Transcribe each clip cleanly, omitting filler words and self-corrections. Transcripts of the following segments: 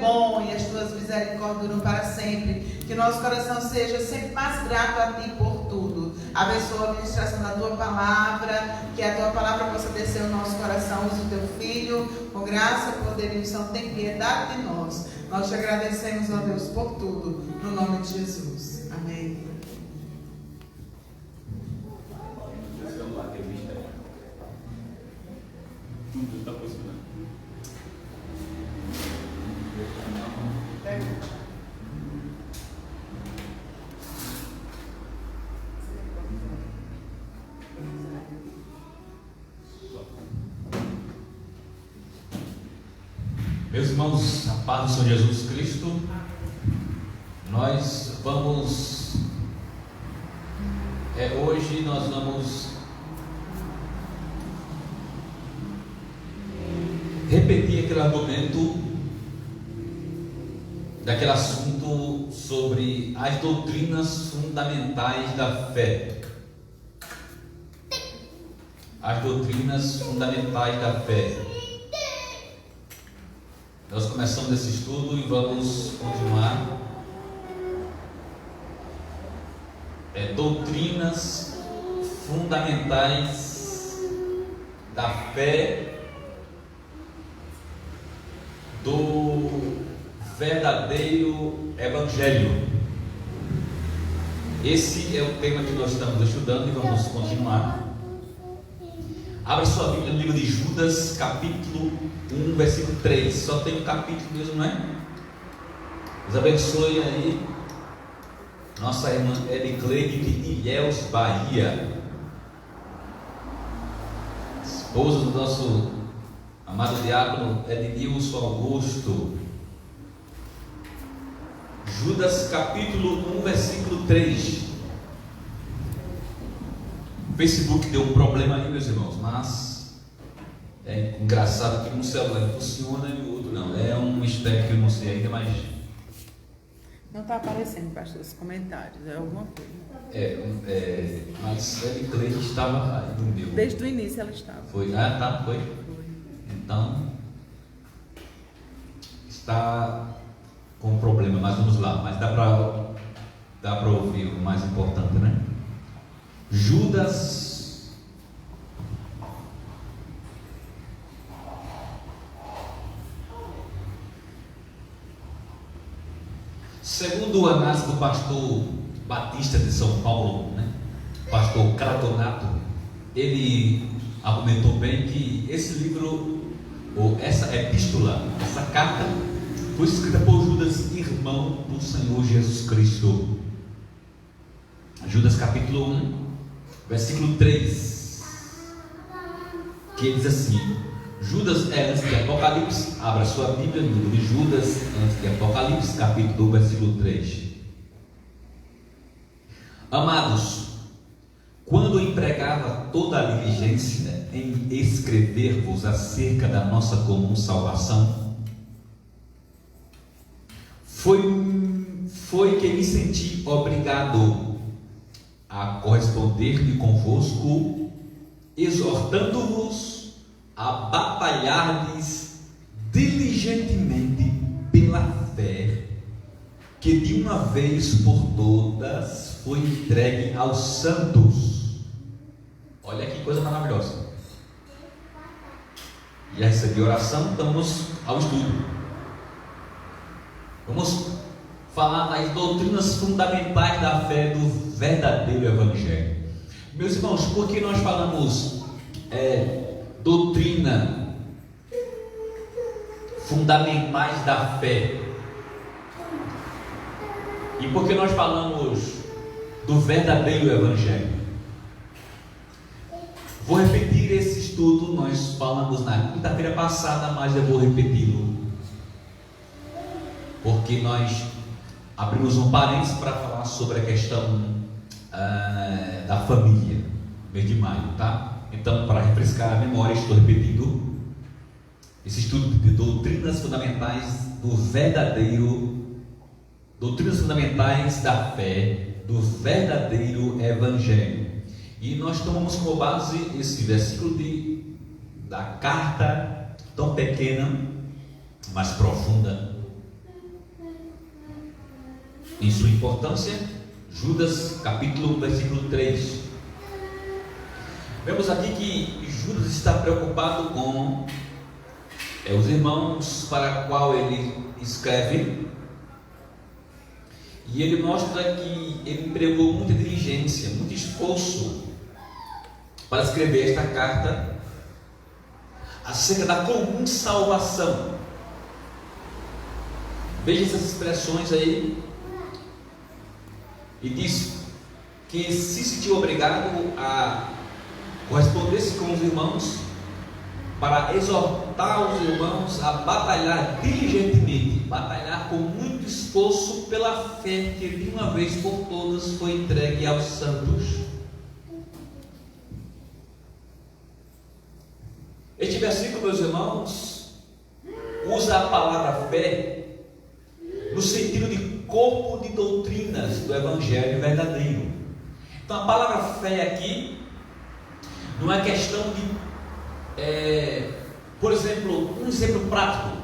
Bom e as tuas misericórdias duram para sempre. Que nosso coração seja sempre mais grato a ti por tudo. Abençoa a administração da tua palavra, que a tua palavra possa descer ao nosso coração, usa o teu filho, com graça, poder e unção, tem piedade de nós. Nós te agradecemos, ó Deus, por tudo, no nome de Jesus. Amém. Tudo está funcionando. Meus irmãos, a paz do Senhor Jesus Cristo, hoje nós vamos repetir aquele argumento daquele assunto sobre as doutrinas fundamentais da fé. As doutrinas fundamentais da fé. Nós começamos esse estudo e vamos continuar. Doutrinas fundamentais da fé do verdadeiro Evangelho. Esse é o tema que nós estamos estudando e vamos continuar. Abra sua Bíblia no livro de Judas, capítulo 1, versículo 3. Só tem um capítulo mesmo, não é? Deus abençoe aí nossa irmã Edicleide de Ilhéus, Bahia, esposa do nosso amado diácono Ednilson Augusto. Judas capítulo 1, versículo 3. O Facebook deu um problema aí, meus irmãos, mas é engraçado que um celular funciona e o outro não. É um mistério que eu não sei ainda, mas não está aparecendo, pastor, os comentários, é alguma coisa. Mas ele crente estava aí no meu. Desde o início ela estava. Foi? Ah, tá, foi. Então, está com problema, mas vamos lá. Mas dá para ouvir o mais importante, né? Judas segundo a análise do pastor Batista de São Paulo, né? Pastor Cratonato, ele argumentou bem que esse livro, ou essa epístola, essa carta, foi escrita por Judas, irmão do Senhor Jesus Cristo. Judas capítulo 1, versículo 3, que diz assim: Judas é antes de Apocalipse. Abra sua Bíblia no livro de Judas antes de Apocalipse, capítulo 2, versículo 3. Amados, quando empregava toda a diligência em escrever-vos acerca da nossa comum salvação, foi que me senti obrigado a corresponder-me convosco, exortando-vos a batalhardes diligentemente pela fé que de uma vez por todas foi entregue aos santos. Olha que coisa maravilhosa. Já recebi oração, então vamos ao estudo. Vamos falar das doutrinas fundamentais da fé do verdadeiro Evangelho. Meus irmãos, por que nós falamos doutrina fundamentais da fé? E por que nós falamos do verdadeiro Evangelho? Vou repetir esse estudo, nós falamos na quinta-feira passada, mas eu vou repeti-lo, porque nós abrimos um parênteses para falar sobre a questão da família, no mês de maio, tá? Então, para refrescar a memória, estou repetindo esse estudo de doutrinas fundamentais do verdadeiro, doutrinas fundamentais da fé, do verdadeiro Evangelho. E nós tomamos como base esse versículo da carta tão pequena, mas profunda, em sua importância. Judas, capítulo 1, versículo 3. Vemos aqui que Judas está preocupado com os irmãos para qual ele escreve, e ele mostra que ele empregou muita diligência, muito esforço para escrever esta carta acerca da comum salvação. Veja essas expressões aí. E diz que se sentiu obrigado a corresponder-se com os irmãos para exortar os irmãos a batalhar diligentemente, batalhar com muito esforço pela fé que de uma vez por todas foi entregue aos santos. Este versículo, meus irmãos, usa a palavra fé no sentido de corpo de doutrinas do Evangelho verdadeiro. Então a palavra fé aqui não é questão de, por exemplo, um exemplo prático,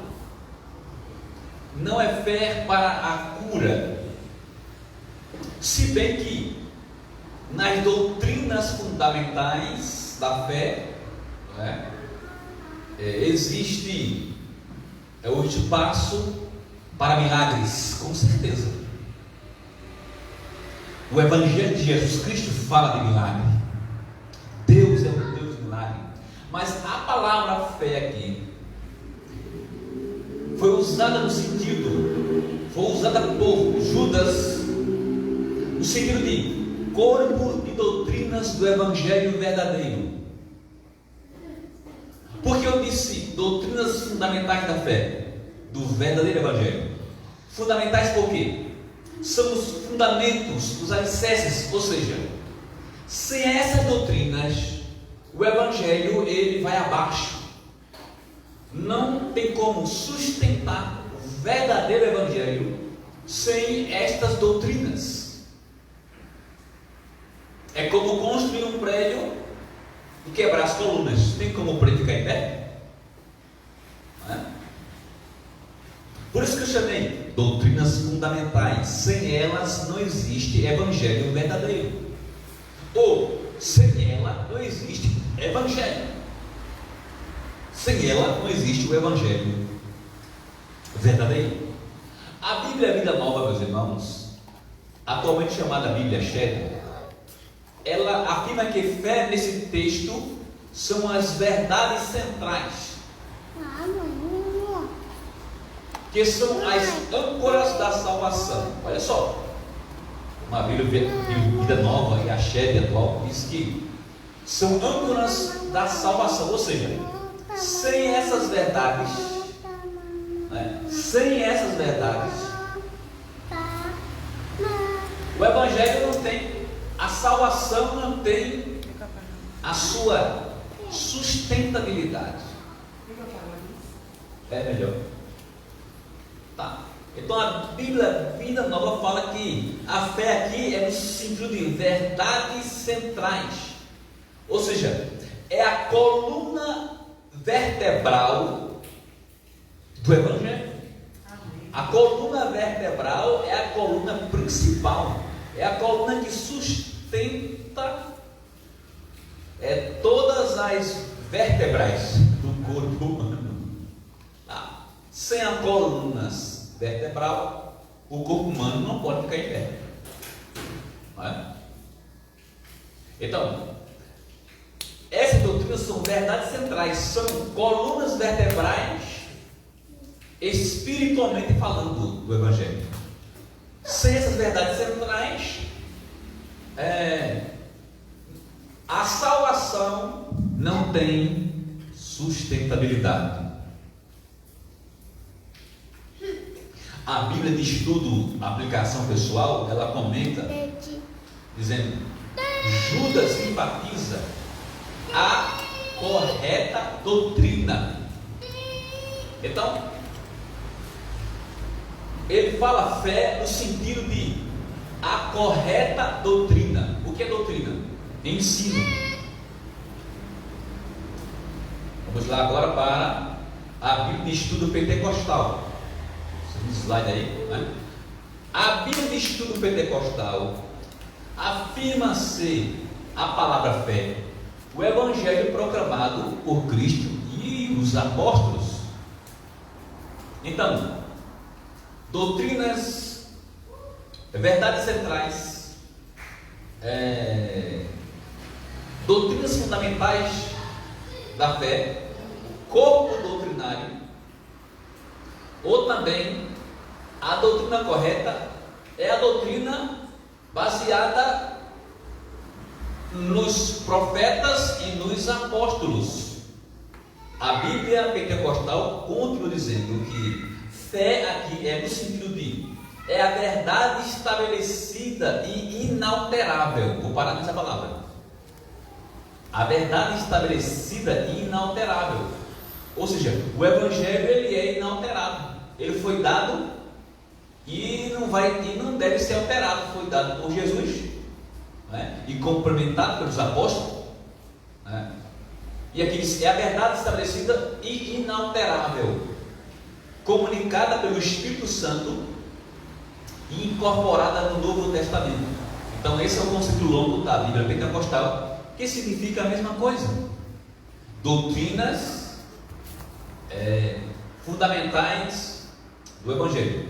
não é fé para a cura, se bem que nas doutrinas fundamentais da fé, existe o espaço para milagres, com certeza. O Evangelho de Jesus Cristo fala de milagre. Deus é um Deus de milagre. Mas a palavra fé aqui foi usada por Judas no sentido de corpo de doutrinas do Evangelho verdadeiro. Porque eu disse doutrinas fundamentais da fé, do verdadeiro Evangelho. Fundamentais por quê? São os fundamentos, os alicerces, ou seja, sem essas doutrinas, o Evangelho ele vai abaixo. Não tem como sustentar o verdadeiro Evangelho sem estas doutrinas. É como construir um prédio e quebrar as colunas. Tem como o prédio ficar em pé? Não é? Por isso que eu chamei doutrinas fundamentais. Sem elas não existe Evangelho verdadeiro. Ou sem ela não existe Evangelho. Sem ela não existe o Evangelho verdadeiro. A Bíblia Vida Nova, meus irmãos, atualmente chamada Bíblia Cheddar, ela afirma que fé nesse texto são as verdades centrais, que são as âncoras da salvação. Olha só, uma Bíblia Vida Nova e a Cheddar atual diz que são âncoras da salvação, ou seja, sem essas verdades, o Evangelho não tem, a salvação não tem a sua sustentabilidade. É melhor. Tá. Então a Bíblia Vida Nova fala que a fé aqui é no sentido de verdades centrais, ou seja, é a coluna vertebral do Evangelho. A coluna vertebral é a coluna principal, é a coluna que sustenta todas as vértebras do corpo humano. Sem a coluna vertebral, o corpo humano não pode ficar em pé. Não é? Então, essas doutrinas são verdades centrais, são colunas vertebrais, espiritualmente falando, do Evangelho. Sem essas verdades centrais, a salvação não tem sustentabilidade. A Bíblia de Estudo, aplicação pessoal, ela comenta, dizendo: Judas enfatiza a correta doutrina. Então, ele fala fé no sentido de a correta doutrina. O que é doutrina? Ensino. Vamos lá agora para a Bíblia de Estudo Pentecostal. Um slide aí, né? A Bíblia de Estudo Pentecostal afirma ser a palavra fé, o Evangelho proclamado por Cristo e os apóstolos. Então, doutrinas, verdades centrais, doutrinas fundamentais da fé, corpo doutrinário, ou também a doutrina correta é a doutrina baseada nos profetas e nos apóstolos. A Bíblia pentecostal continua dizendo que fé aqui é no sentido de é a verdade estabelecida e inalterável. Vou parar nessa palavra. A verdade estabelecida e inalterável. Ou seja, o Evangelho ele é inalterável. Ele foi dado e não deve ser alterado. Foi dado por Jesus, né? E complementado pelos apóstolos, né? E aqui diz, é a verdade estabelecida e inalterável, comunicada pelo Espírito Santo e incorporada no Novo Testamento. Então esse é o conceito longo da Bíblia pentecostal, que significa a mesma coisa. Doutrinas fundamentais do Evangelho.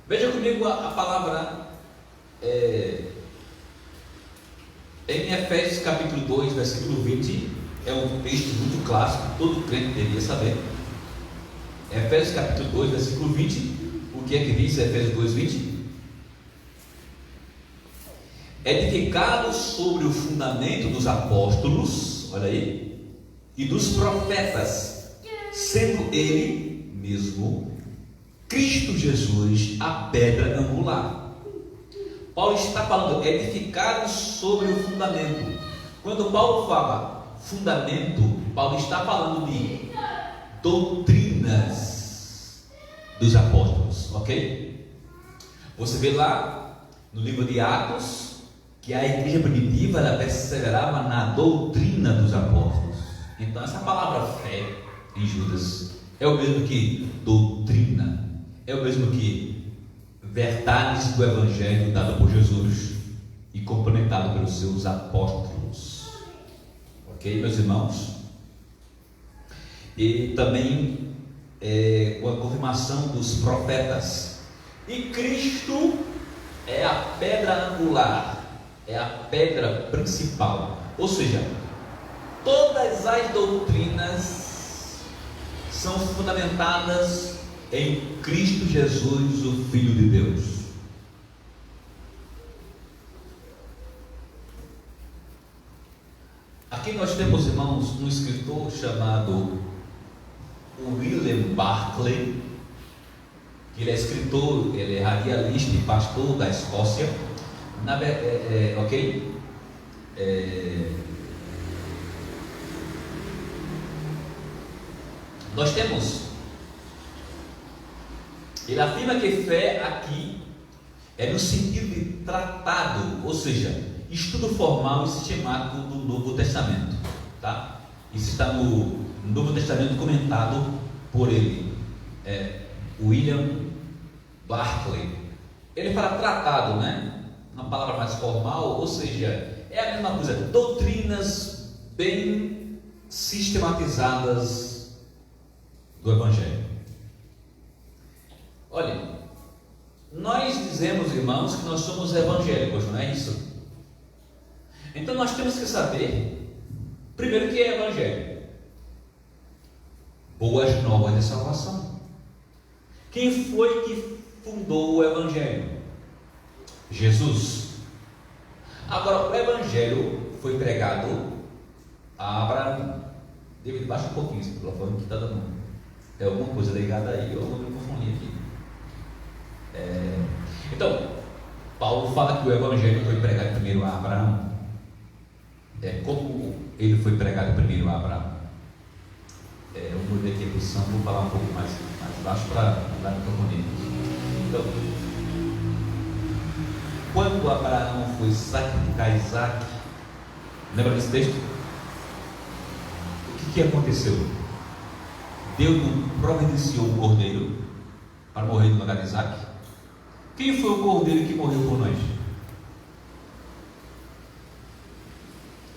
Veja comigo a palavra em Efésios capítulo 2, versículo 20. É um texto muito clássico, todo crente deveria saber. Efésios capítulo 2, versículo 20. O que é que diz Efésios 2, 20? Edificados sobre o fundamento dos apóstolos, olha aí, e dos profetas, sendo ele mesmo, Cristo Jesus, a pedra angular. Paulo está falando edificados sobre o fundamento. Quando Paulo fala fundamento, Paulo está falando de doutrinas dos apóstolos, ok? Você vê lá no livro de Atos que a igreja primitiva ela perseverava na doutrina dos apóstolos. Então essa palavra fé em Judas é o mesmo que doutrina, é o mesmo que verdades do Evangelho dado por Jesus e complementado pelos seus apóstolos. Ok, meus irmãos? E também com a confirmação dos profetas. E Cristo é a pedra angular, é a pedra principal. Ou seja, todas as doutrinas são fundamentadas em Cristo Jesus, o Filho de Deus. Aqui nós temos, irmãos, um escritor chamado William Barclay, que ele é escritor, ele é radialista e pastor da Escócia, ok? Nós temos, ele afirma que fé aqui é no sentido de tratado, ou seja, estudo formal e sistemático do Novo Testamento, tá? Isso está no Novo Testamento comentado por ele, William Barclay. Ele fala tratado, né? Uma palavra mais formal, ou seja, é a mesma coisa, doutrinas bem sistematizadas do Evangelho. Olha, nós dizemos, irmãos, que nós somos evangélicos, não é isso? Então nós temos que saber, primeiro, o que é Evangelho. Boas novas de salvação. Quem foi que fundou o Evangelho? Jesus. Agora, o Evangelho foi pregado a Abraão. David, baixa um pouquinho esse microfone que está dando. Tem alguma coisa ligada aí, eu vou microfonia aqui. Então, Paulo fala que o Evangelho foi pregado primeiro a Abraão. Como ele foi pregado primeiro a Abraão. Eu mudei aqui a posição, vou falar um pouco mais baixo para dar microfonia. Então, quando Abraão foi sacrificar Isaac, lembra desse texto? O que aconteceu? Deus não providenciou um cordeiro para morrer no lugar de Isaac? Quem foi o cordeiro que morreu por nós?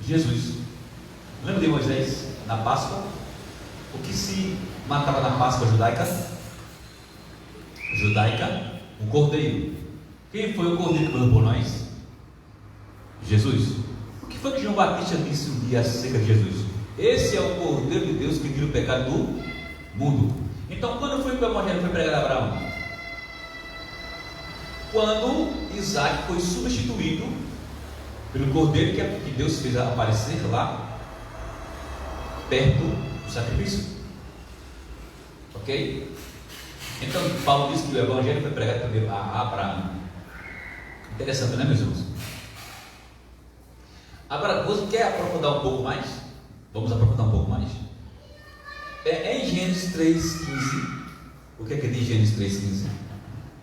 Jesus. Lembra de Moisés na Páscoa? O que se matava na Páscoa judaica? Um cordeiro. Quem foi o cordeiro que morreu por nós? Jesus. O que foi que João Batista disse um dia acerca de Jesus? Esse é o cordeiro de Deus que tira o pecado do mundo. Então, quando foi que o evangelho foi pregado a Abraão? Quando Isaac foi substituído pelo cordeiro que Deus fez aparecer lá perto do sacrifício. Ok? Então Paulo diz que o evangelho foi pregado primeiro a Abraão. Interessante, né, meus irmãos? Agora, você quer aprofundar um pouco mais? Vamos aprofundar um pouco mais. Em Gênesis 3,15. O que é que diz Gênesis 3,15?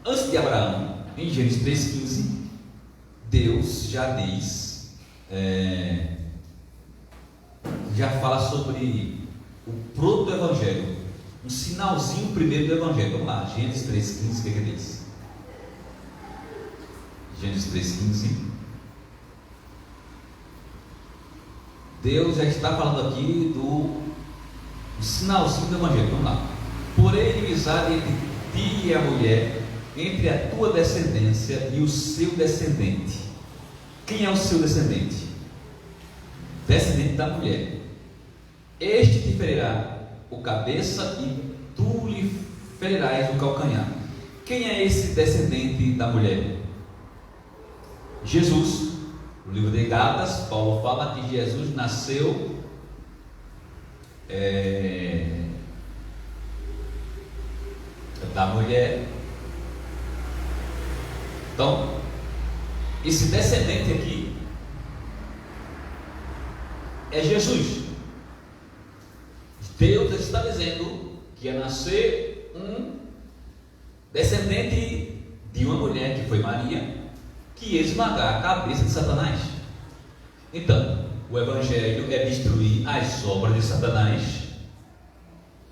Antes de Abraão, em Gênesis 3,15, Deus já diz, já fala sobre o proto-evangelho, um sinalzinho primeiro do evangelho. Vamos lá, Gênesis 3,15, o que é que diz? Gênesis 3,15. Deus já está falando aqui do sinalzinho do evangelho. Vamos lá. Porém, inimizade entre ti e a mulher, entre a tua descendência e o seu descendente. Quem é o seu descendente? Descendente da mulher. Este te ferirá o cabeça e tu lhe ferirás o calcanhar. Quem é esse descendente da mulher? Jesus. No livro de Gálatas, Paulo fala que Jesus nasceu da mulher. Então, esse descendente aqui é Jesus. Deus está dizendo que ia nascer um descendente de uma mulher, que foi Maria, que ia esmagar a cabeça de Satanás. Então, o evangelho é destruir as obras de Satanás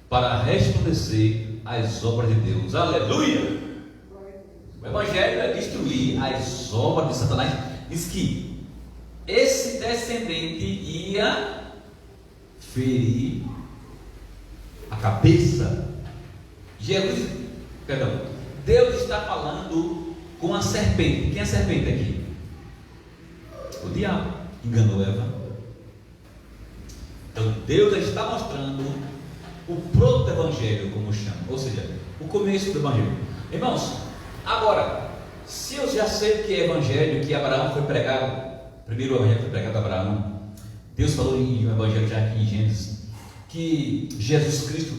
para resplandecer as obras de Deus. Aleluia! O evangelho é destruir as obras de Satanás. Diz que esse descendente ia ferir a cabeça. Deus está falando com a serpente. Quem é a serpente aqui? O diabo enganou Eva. Então Deus está mostrando o proto-evangelho, como chama, ou seja, o começo do evangelho. Irmãos, agora, se eu já sei que é evangelho, que Abraão foi pregado, primeiro o evangelho foi pregado a Abraão, Deus falou em um evangelho já aqui em Gênesis, que Jesus Cristo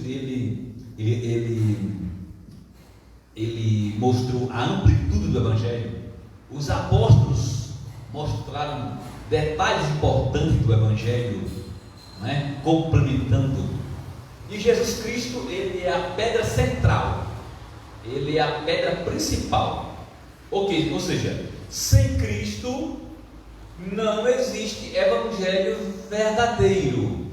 ele mostrou a amplitude do evangelho. Os apóstolos mostraram detalhes importantes do evangelho, né, complementando. E Jesus Cristo, ele é a pedra central, ele é a pedra principal. Ok, ou seja, sem Cristo não existe evangelho verdadeiro.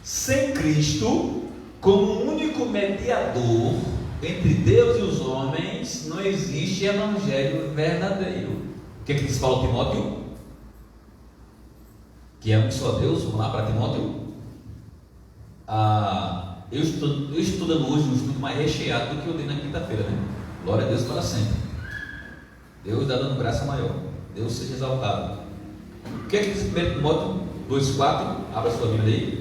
Sem Cristo, como único mediador entre Deus e os homens, não existe evangelho verdadeiro. O que é que diz Paulo a Timóteo? Que é um só Deus. Vamos lá para Timóteo. Eu estou estudando hoje um estudo mais recheado do que eu dei na quinta-feira, né? Glória a Deus para sempre. Deus está dando graça maior. Deus seja exaltado. O que é que diz 1 Timóteo 2,4? Abra sua Bíblia aí.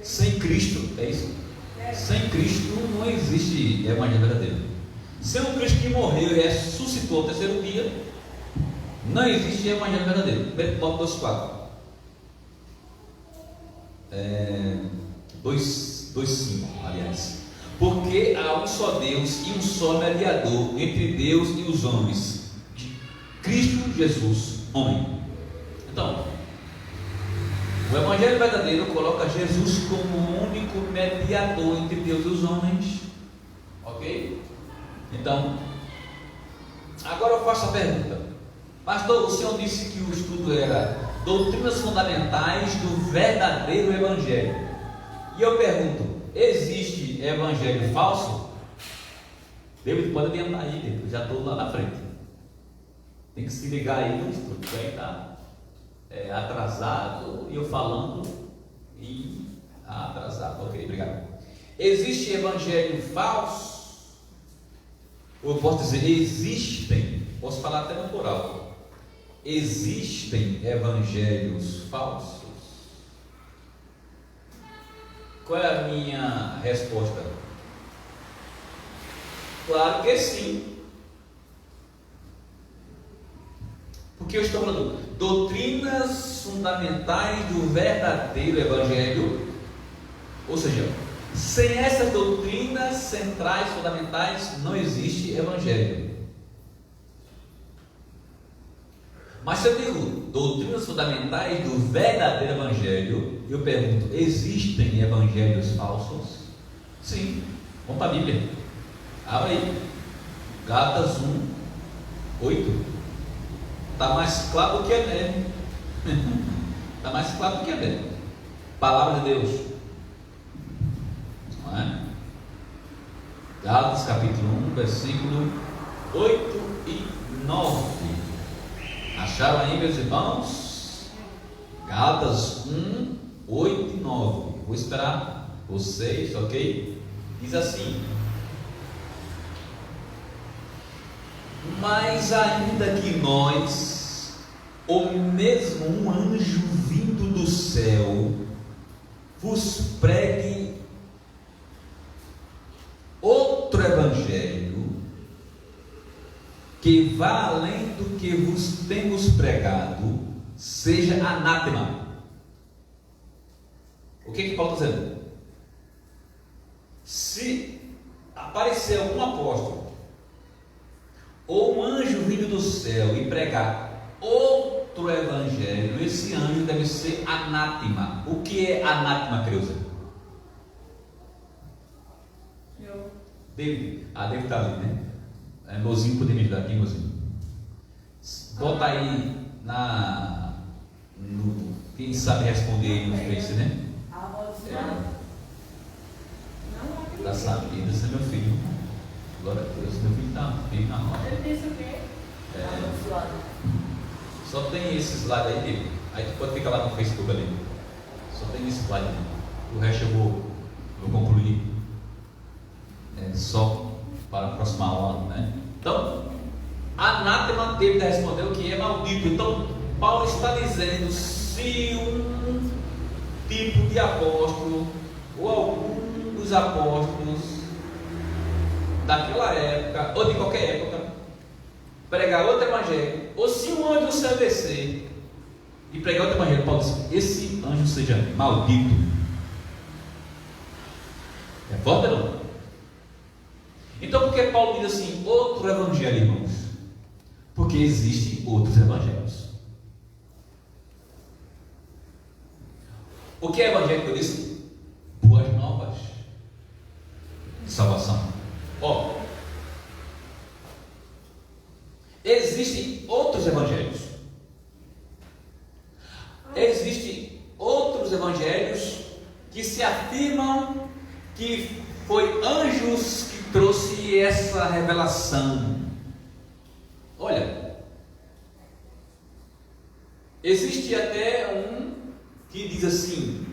Sem Cristo, é isso? Sem Cristo não existe evangelho verdadeiro. Sem um Cristo que morreu e ressuscitou ao terceiro dia, não existe evangelho verdadeiro. 1 Timóteo 2,4. 2,5, aliás. Porque há um só Deus e um só mediador entre Deus e os homens, Cristo Jesus, homem. Então, o evangelho verdadeiro coloca Jesus como o único mediador entre Deus e os homens. Ok? Então, agora eu faço a pergunta. Pastor, o senhor disse que o estudo era doutrinas fundamentais do verdadeiro evangelho. E eu pergunto, existe evangelho falso? David, pode adiantar aí, David, eu já estou lá na frente. Tem que se ligar aí no estudo, porque aí está atrasado, e eu falando e atrasado. Ok, obrigado. Existe evangelho falso? Ou eu posso dizer, existem, posso falar até no plural. Existem evangelhos falsos? Qual é a minha resposta? Claro que sim. Porque eu estou falando doutrinas fundamentais do verdadeiro evangelho. Ou seja, sem essas doutrinas centrais fundamentais não existe evangelho. Mas se eu digo doutrinas fundamentais do verdadeiro evangelho, eu pergunto, existem evangelhos falsos? Sim. Vamos para a Bíblia. Abre aí. Gálatas 1, 8. Está mais claro do que é neve. Está mais claro do que é neve. Palavra de Deus. Não é? Gálatas capítulo 1, versículo 8 e 9. Acharam aí, meus irmãos? Gálatas 1, 8 e 9. Vou esperar vocês, ok? Diz assim: mas ainda que nós, ou mesmo um anjo vindo do céu, vos pregue outro evangelho, que vá além do que vos temos pregado, seja anátema. O que Paulo está dizendo? Se aparecer algum apóstolo ou um anjo vindo do céu e pregar outro evangelho, esse anjo deve ser anátema. O que é anátema, Creuza? David. David está ali, né? Mozinho, poder me ajudar aqui, mozinho? Bota aí quem sabe responder aí no Face, né? Está sabido, esse é meu filho. Glória a Deus, meu filho está bem na roda. Ele disse o quê? Só tem esse slide aí dele. Aí tu pode ficar lá no Facebook ali. Só tem esse slide ali. O resto eu vou concluir. Só para a próxima aula, né? Então, anátema, David respondeu que é maldito. Então, Paulo está dizendo: se um tipo de apóstolo ou algum dos apóstolos daquela época ou de qualquer época pregar outro evangelho, ou se um anjo do céu descer e pregar outro evangelho, Paulo diz: esse anjo seja maldito. É forte ou não? Então, por que Paulo diz assim, outro evangelho, irmãos? Porque existem outros evangelhos. O que é evangelho que eu disse? Boas novas de salvação. Existem outros evangelhos. Existem outros evangelhos que se afirmam que foi anjos que trouxe essa revelação. Olha, existe até um que diz assim: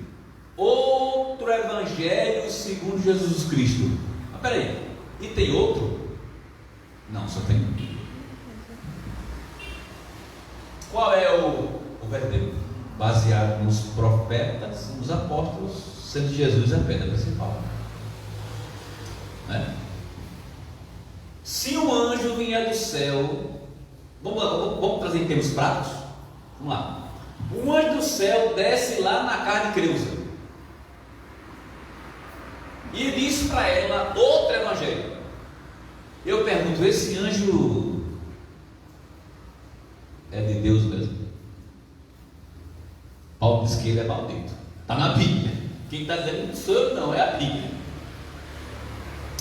outro evangelho segundo Jesus Cristo. Mas peraí, e tem outro? Não, só tem um. Qual é o verdadeiro? Baseado nos profetas, nos apóstolos, sendo Jesus a pedra principal, né? Se um anjo vier do céu, vamos trazer em termos práticos. Vamos lá. Um anjo do céu desce lá na casa de Creuza e diz para ela outro evangelho. Eu pergunto: esse anjo é de Deus mesmo? Paulo diz que ele é maldito. Está na Bíblia. Quem está dizendo não sou eu, não, é a Bíblia.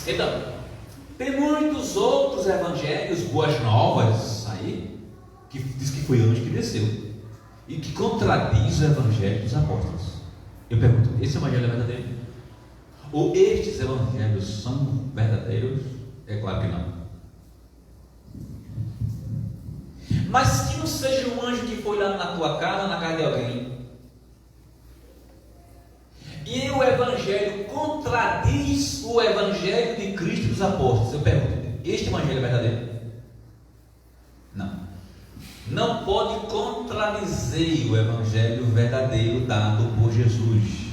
Então, tem muitos outros evangelhos, boas novas aí, que diz que foi anjo que desceu, e que contradiz o evangelho dos apóstolos. Eu pergunto, esse evangelho é verdadeiro? Ou estes evangelhos são verdadeiros? É claro que não. Mas que não seja um anjo que foi lá na tua casa, na casa de alguém, e o evangelho contradiz o evangelho de Cristo dos apóstolos. Eu pergunto, este evangelho é verdadeiro? Não. Não pode contradizer o evangelho verdadeiro dado por Jesus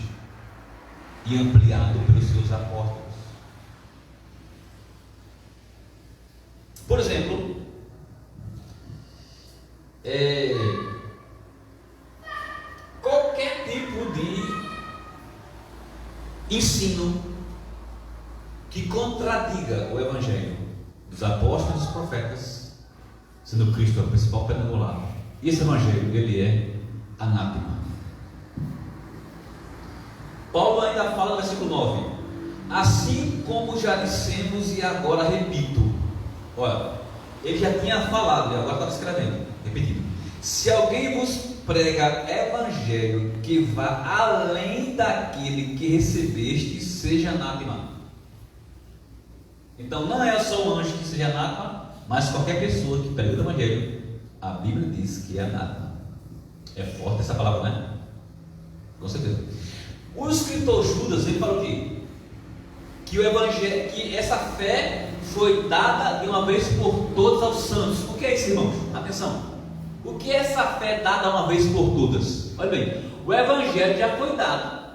e ampliado pelos seus apóstolos. Por exemplo, qualquer tipo de ensino que contradiga o evangelho dos apóstolos e dos profetas, sendo Cristo a principal pedra angular, esse evangelho, ele é anátema. Paulo ainda fala no versículo 9: assim como já dissemos e agora repito. Olha, ele já tinha falado e agora estava escrevendo, repetindo: se alguém vos prega evangelho que vá além daquele que recebeste, seja anátema. Então não é só o anjo que seja anátema, mas qualquer pessoa que prega o evangelho, a Bíblia diz que é anátema. É forte essa palavra, né? Com certeza. O escritor Judas, ele falou que o evangelho, que essa fé foi dada de uma vez por todas aos santos. O que é isso, irmãos? Atenção. O que é essa fé dada uma vez por todas? Olha bem, o evangelho já foi dado.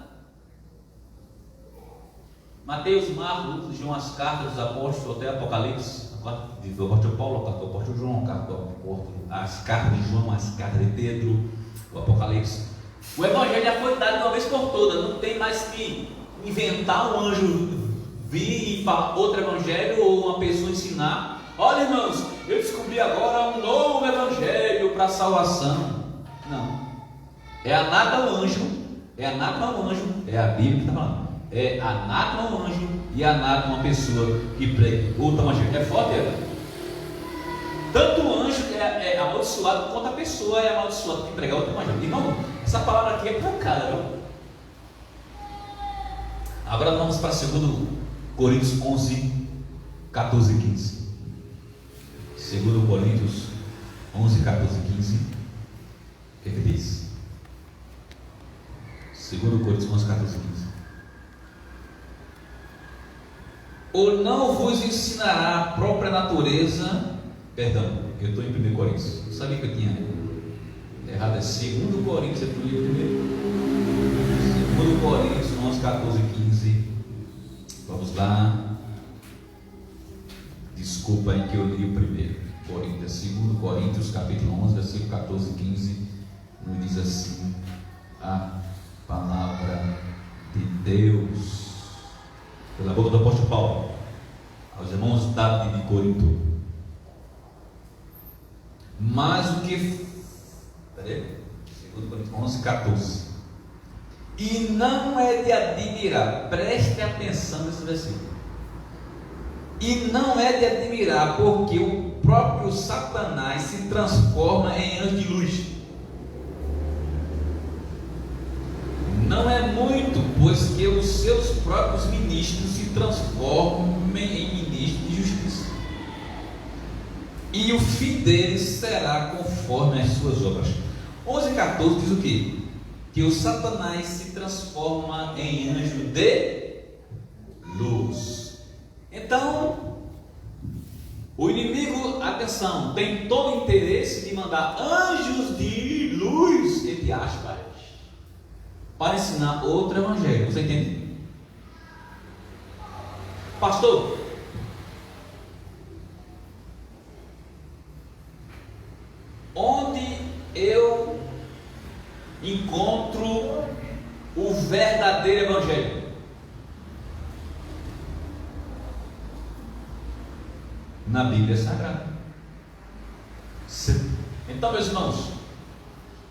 Mateus, Marcos, Lucas, João, as cartas dos apóstolos, até Apocalipse, do apóstolo Paulo, do apóstolo João, as cartas de João, as cartas de Pedro, o Apocalipse. O evangelho já foi dado de uma vez por todas. Não tem mais que inventar um anjo vir e falar outro evangelho, ou uma pessoa ensinar: olha, irmãos, eu descobri agora um novo evangelho para a salvação. Não. É anátema o anjo, é anátema o anjo, é a Bíblia que está falando. É anátema o anjo e anátema uma pessoa que prega outro evangelho. É forte, Tanto o anjo é amaldiçoado, quanto a pessoa é amaldiçoada que prega outro evangelho. Irmão, essa palavra aqui é pancada, viu? Agora vamos para 2 Coríntios 11, 14 e 15. 2 Coríntios 11, 14 e 15. O que diz? 2 Coríntios 11, 14 e 15. Ou não vos ensinará a própria natureza. Perdão, eu estou em 1 Coríntios. Eu sabia que eu tinha errado. É 2 Coríntios, eu li o primeiro. 2 Coríntios 11, 14 e 15. Vamos lá. Desculpa aí que eu li o primeiro. 2 Coríntios capítulo 11, versículo 14 e 15. Nos diz assim a palavra de Deus, pela boca do apóstolo Paulo aos irmãos de Corinto. Mas o que 2 Coríntios 11, 14. E não é de admirar, preste atenção nesse versículo. E não é de admirar, porque o próprio Satanás se transforma em anjo de luz. Não é muito, pois que os seus próprios ministros se transformem em ministros de justiça. E o fim deles será conforme as suas obras. 11:14 diz o quê? Que o Satanás se transforma em anjo de luz. Então, o inimigo, atenção, tem todo o interesse de mandar anjos de luz, entre aspas, para ensinar outro evangelho. Você entende? Pastor, onde eu encontro o verdadeiro evangelho? Na Bíblia Sagrada. Então, meus irmãos,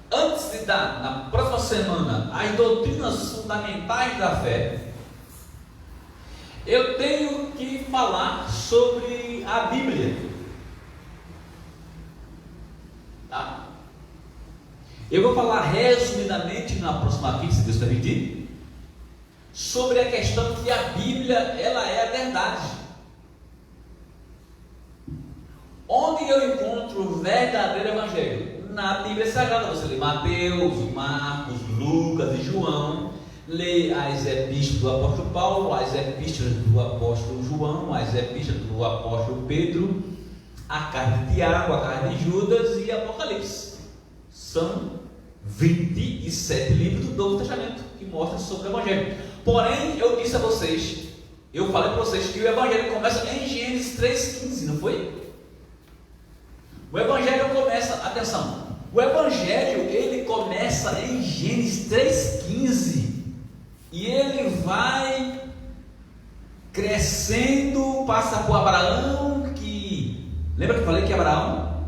antes de dar na próxima semana as doutrinas fundamentais da fé, eu tenho que falar sobre a Bíblia. Tá? Eu vou falar resumidamente na próxima vídeo, se Deus permitir, sobre a questão que a Bíblia, ela é a verdade. Onde eu encontro o verdadeiro Evangelho? Na Bíblia Sagrada. Você lê Mateus, Marcos, Lucas e João, lê as epístolas do apóstolo Paulo, as epístolas do apóstolo João, as epístolas do apóstolo Pedro, a carta de Tiago, a carta de Judas e Apocalipse. São 27 livros do Novo Testamento que mostram sobre o Evangelho. Porém, eu disse a vocês, eu falei para vocês que o Evangelho começa em Gênesis 3,15, não foi? O Evangelho começa, atenção, o Evangelho ele começa em Gênesis 3,15 e ele vai crescendo, passa por Abraão, que lembra que eu falei que Abraão,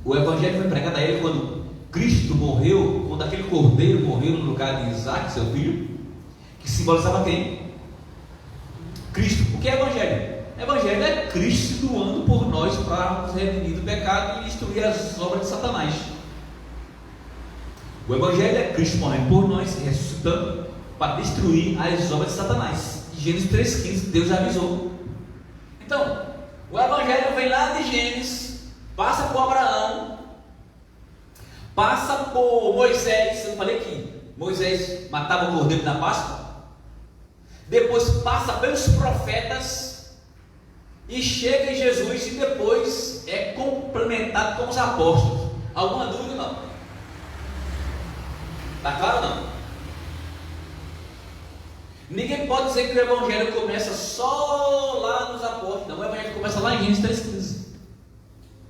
o Evangelho foi pregado a ele quando Cristo morreu, quando aquele cordeiro morreu no lugar de Isaac, seu filho, que simbolizava quem? Cristo. O que é Evangelho? Evangelho é Cristo se doando por nós para nos redimir do pecado e destruir as obras de Satanás. O Evangelho é Cristo morrendo por nós, ressuscitando para destruir as obras de Satanás. Em Gênesis 3,15, Deus já avisou. Então, o Evangelho vem lá de Gênesis, passa por Abraão, passa por Moisés. Eu falei que Moisés matava o cordeiro na Páscoa. Depois passa pelos profetas e chega em Jesus, e depois é complementado com os apóstolos. Alguma dúvida? Não? Está claro ou não? Ninguém pode dizer que o Evangelho começa só lá nos apóstolos. Não, o Evangelho começa lá em Gênesis 3,15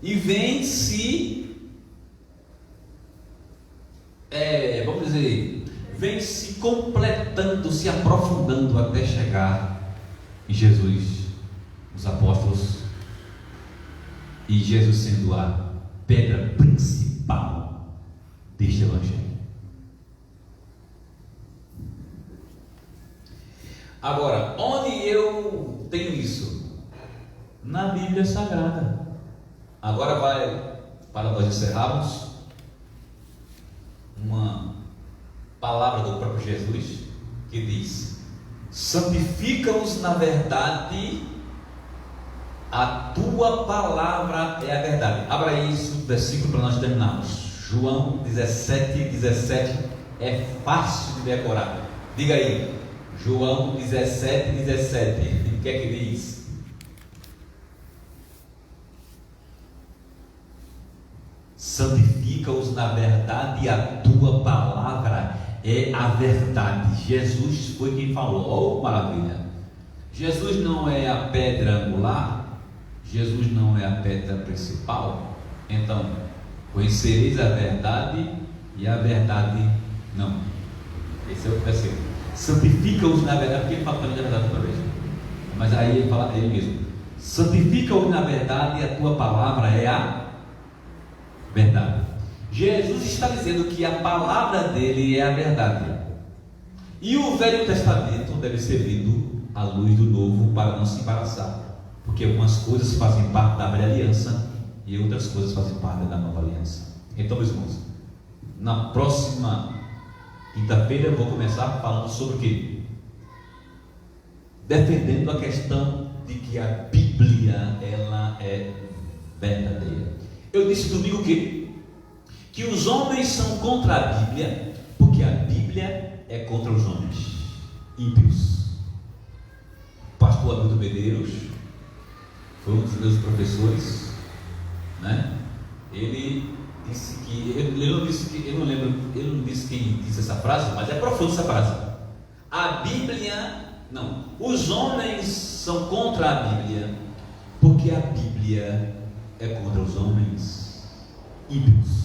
e vem vem se completando, se aprofundando até chegar em Jesus, os apóstolos, e Jesus sendo a pedra principal deste Evangelho. Agora, onde eu tenho isso? Na Bíblia Sagrada. Agora vai, para nós encerrarmos, uma palavra do próprio Jesus que diz: santifica-os na verdade, a tua palavra é a verdade. Abra isso, versículo para nós terminarmos. João 17:17 é fácil de decorar. Diga aí, João 17:17. O que é que diz? Santifica-os na verdade, a tua palavra é a verdade. Jesus foi quem falou. Oh, maravilha! Jesus não é a pedra angular, Jesus não é a pedra principal. Então, conhecereis a verdade e a verdade não. Esse é o versículo. Santifica-os na verdade, porque ele fala também da verdade outra vez, mas aí ele fala ele mesmo. Santifica-os na verdade e a tua palavra é a verdade. Jesus está dizendo que a palavra dele é a verdade. E o Velho Testamento deve ser lido à luz do Novo para não se embaraçar, porque algumas coisas fazem parte da velha aliança e outras coisas fazem parte da nova aliança. Então, meus irmãos, na próxima quinta-feira eu vou começar falando sobre o quê? Defendendo a questão de que a Bíblia, ela é verdadeira. Eu disse domingo o quê? Que os homens são contra a Bíblia, porque a Bíblia é contra os homens ímpios. O pastor Hamilton Medeiros foi um dos meus professores, né? Ele disse que, ele não disse quem disse essa frase, mas é profunda essa frase. A Bíblia, não, os homens são contra a Bíblia, porque a Bíblia é contra os homens ímpios.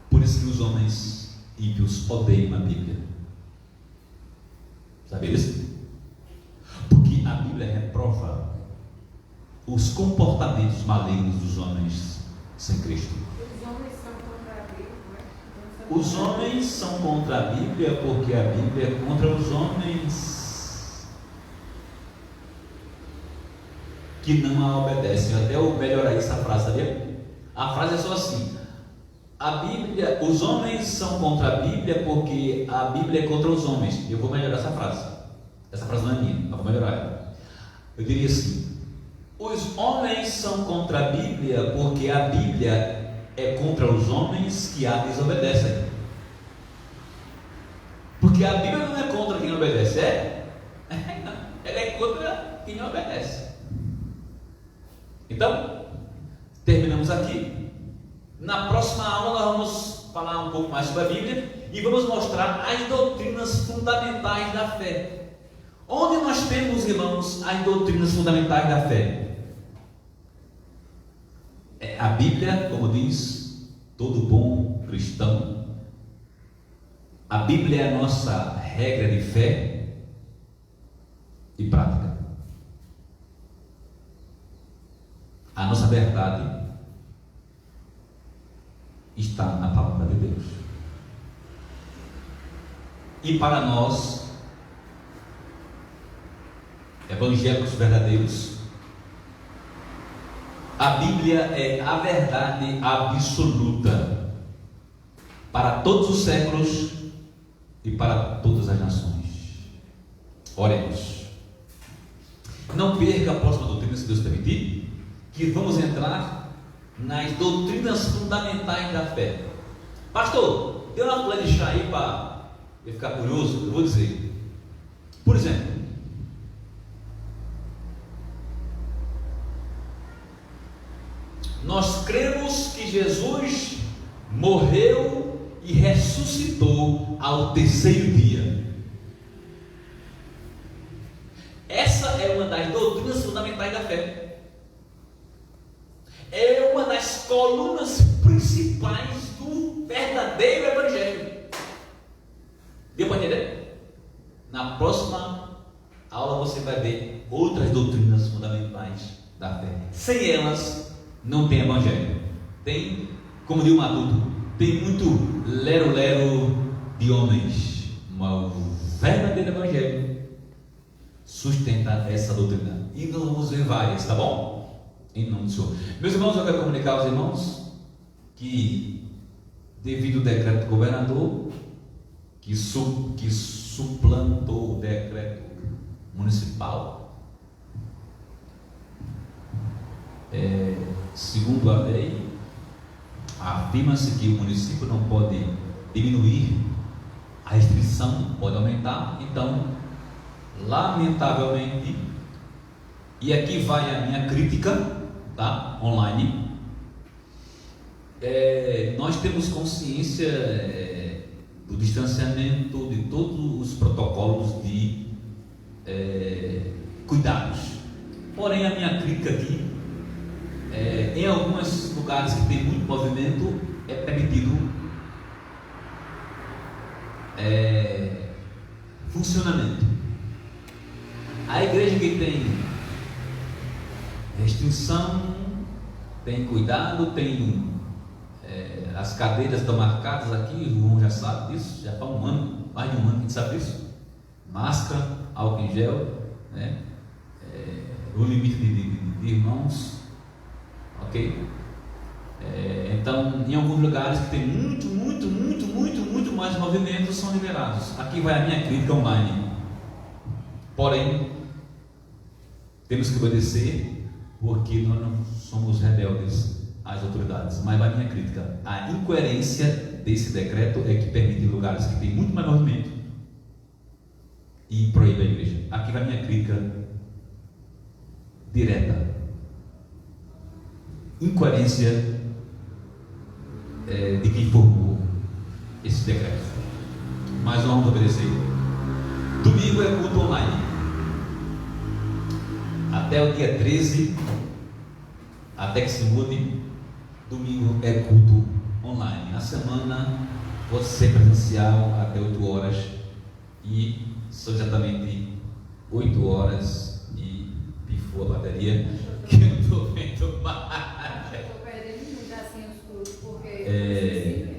Por isso que os homens ímpios odeiam a Bíblia. Sabe isso? Porque a Bíblia reprova os comportamentos malignos dos homens sem Cristo. Os homens são contra a Bíblia, não é? Os homens são contra a Bíblia porque a Bíblia é contra os homens que não a obedecem. Eu até vou melhorar essa frase, sabia? A frase é só assim: a Bíblia, os homens são contra a Bíblia porque a Bíblia é contra os homens. Eu vou melhorar essa frase. Essa frase não é minha, eu vou melhorar ela. Eu diria assim: os homens são contra a Bíblia porque a Bíblia é contra os homens que a desobedecem. Porque a Bíblia não é contra quem obedece, ela é contra quem não obedece. Então, terminamos aqui. Na próxima aula nós vamos falar um pouco mais sobre a Bíblia e vamos mostrar as doutrinas fundamentais da fé. Onde nós temos, irmãos, as doutrinas fundamentais da fé? A Bíblia, como diz todo bom cristão, a Bíblia é a nossa regra de fé e prática. A nossa verdade está na palavra de Deus. E para nós, evangélicos verdadeiros, a Bíblia é a verdade absoluta para todos os séculos e para todas as nações. Oremos. Não perca a próxima doutrina, se Deus permitir, que vamos entrar nas doutrinas fundamentais da fé. Pastor, dê uma colher de chá aí para eu ficar curioso. Eu vou dizer. Por exemplo, nós cremos que Jesus morreu e ressuscitou ao terceiro dia. Essa é uma das doutrinas fundamentais da fé. É uma das colunas principais do verdadeiro evangelho. Deu para entender? Na próxima aula você vai ver outras doutrinas fundamentais da fé. Sem elas, não tem evangelho. Tem, como diz um adulto, tem muito lero-lero de homens, mas o verdadeiro evangelho sustenta essa doutrina. E nós vamos ver várias, tá bom? Em nome do Senhor. Meus irmãos, eu quero comunicar aos irmãos que, devido ao decreto do governador, que suplantou o decreto municipal, segundo a lei, afirma-se que o município não pode diminuir, a restrição pode aumentar. Então, lamentavelmente, e aqui vai a minha crítica, tá? Online, nós temos consciência do distanciamento, de todos os protocolos de cuidados. Porém, a minha crítica aqui, em alguns lugares que tem muito movimento, é permitido funcionamento. A igreja que tem restrição, tem cuidado, tem as cadeiras estão marcadas aqui, o João já sabe disso, já faz um ano, mais de um ano que a gente sabe disso. Máscara, álcool em gel, né? O limite de irmãos, ok? Então, em alguns lugares que tem muito mais movimentos, são liberados. Aqui vai a minha crítica online. Porém, temos que obedecer, porque nós não somos rebeldes às autoridades. Mas vai a minha crítica: a incoerência desse decreto é que permite lugares que tem muito mais movimento e proíbe a igreja. Aqui vai a minha crítica direta: incoerência de quem formou esse decreto. Mas nós vamos obedecer. Domingo é culto online. Até o dia 13, até que se mude, domingo é culto online. Na semana pode ser presencial até 8 horas, e são exatamente 8 horas e pifou a bateria, que eu estou vendo mais. Estou perdendo muito assim os cultos, porque...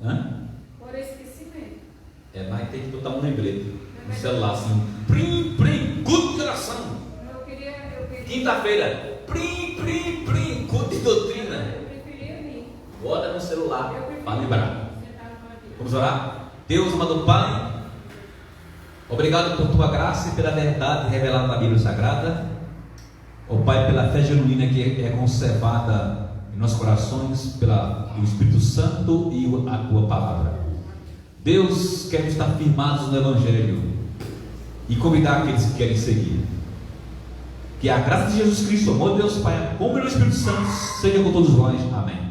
Hã? no celular assim, prim, prim, culto de oração. Eu queria. Quinta-feira, prim, prim, prim, culto de doutrina. Eu preferia vir. Bota no celular Eu preferia para lembrar. sentar no aqui. Vamos orar? Deus, amado Pai, obrigado por tua graça e pela verdade revelada na Bíblia Sagrada. Ó Pai, pela fé genuína que é conservada em nossos corações pelo Espírito Santo e a tua palavra. Deus, queremos estar firmados no Evangelho e convidar aqueles que querem seguir. Que a graça de Jesus Cristo, o amor de Deus Pai, a comunhão do Espírito Santo seja com todos nós. Amém.